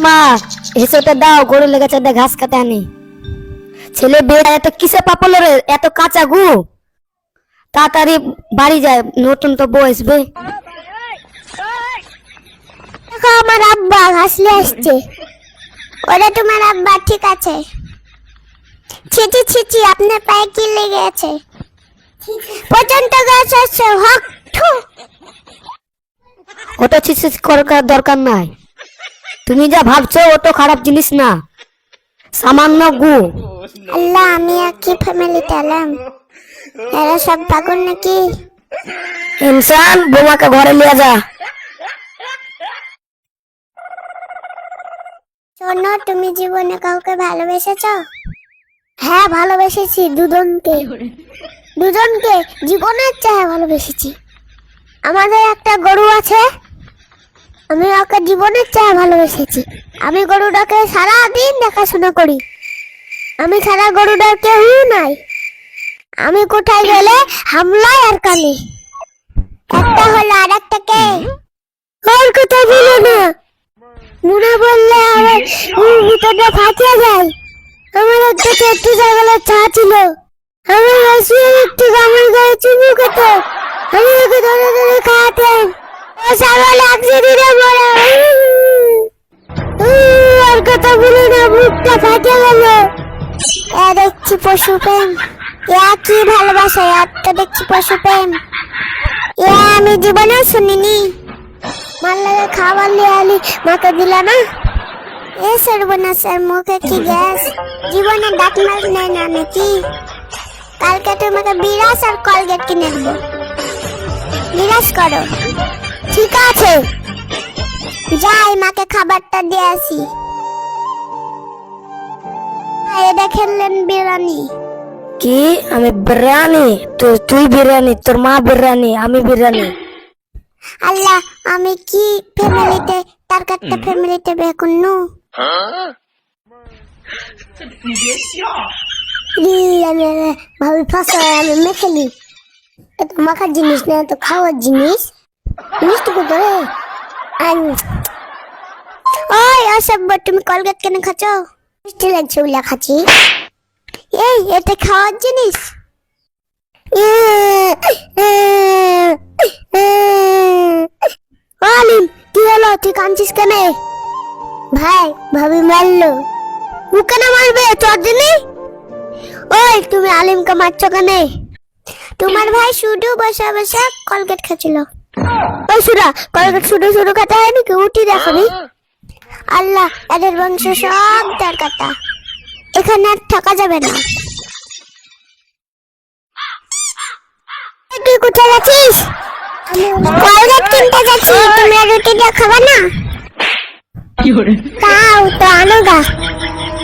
মা হেসেটা দাও, গরু লেগেছে, ঘাস কাটে আনি। ছেলে বেড়া এত কিসে পাপল রে, এত কাঁচা গু। তাড়াতাড়ি বাড়ি যায়, নতুন তো বউ আসবে। দেখো আমার আব্বা ঘাসলে আসছে। ওরা তোমার আব্বা, ঠিক আছে। ছিচি ছিচি, আপনার পায়ে কি লেগে আছে? পর্যন্ত গাছ আসছে, হক ঠু। ওটা ছিছি করার দরকার নাই। তুমি যা ভাবছো ওটা খারাপ জিনিস না, সামান্য গু। আল্লাহ, আমি আর কি ফ্যামিলিতে এলাম? এরা সব পাগল নাকি? ইনসান, বৌমাকে ঘরে নিয়ে যা। শোনো, তুমি জীবনে কাউকে ভালোবেসেছো? হ্যাঁ, ভালোবেসেছি দুজনকে। দুজনকে জীবনের চেয়ে ভালোবেসেছি। আমাদের একটা গরু আছে, আমি ওকে জীবনের চেয়ে ভালোবেসেছি। আমি গরুটাকে সারাদিন দেখাশোনা করি। আমি ছাড়া গরুটার কেউ নাই। আমি কোথায় গেলে হামলায় আর কানে। একটা হলো, আর একটাকে ওর কথা বলো না। মনে বললে আমার ভিতরটা ফাটিয়ে যায়। আমার একটা ছোট্ট ছাগলের ছা ছিল। আমার রসিয়ে একটু আমার গায়ে চুমু খেত। আমি ওকে ধরে ধরে খাওয়াতাম। ও ছাগল অ্যাক্সিডেন্টে মরে। আর কথা বলো না, মুখটা ফাটিয়ে গেল। দেখছি পশু প্রেম। কি ভালোবাসা, এত দেখছি পশু প্রেম। আমি জীবনে শুনিনি। মার লাগে খাবার নিয়ে আলি, মাকে দিলা না। এ সর্বনাশের মুখে কি গ্যাস। জীবনে দাঁত মার নেয় না নাকি? কালকে তোমাকে বিরাস আর কলগেট কিনে দেবো। বিরাস করো। ঠিক আছে, যাই মাকে খাবারটা দিয়ে আসি। এটা খেললেন বিরিয়ানি। কি আমি বিরিয়ানি? তো তুই বিরিয়ানি, তোর মা বিরিয়ানি, আমি বিরিয়ানি। আল্লাহ, আমি কি ফ্যামিলিতে তার একটা ফ্যামিলিতে বিয়ে করনু? ভাবি ফাঁসা, আমি মেখেলি। এটা মাখার জিনিস না, তো খাওয়ার জিনিস। মিষ্টি করে ওই অসভ্য, তুমি কলগেট কেন খাচ্ছ? মিষ্টি লাগছে ওগুলা খাচ্ছি। এই, এটা খাওয়ার জিনিস? আলিম, কি হলো? তুই কাঁদছিস কেন? ভাই, ভাবি মারলো। ও কেন মারবে? তোর দিনে? ওই, তুমি আলিমকে মারছো কেন? তোমার ভাই শুধু বসে বসে কলগেট খাচ্ছিল। ওই সুরা, কলগেট শুধু শুধু খেতে হয় নাকি? উঠি দেখনি। আল্লাহ, এদের বংশ সব তার কাটা। এখানে আর থাকা যাবে না। তুই কোথায় যাচ্ছিস? কলগেট কিনতে যাচ্ছি। তুমি রুটিটা খাবে না?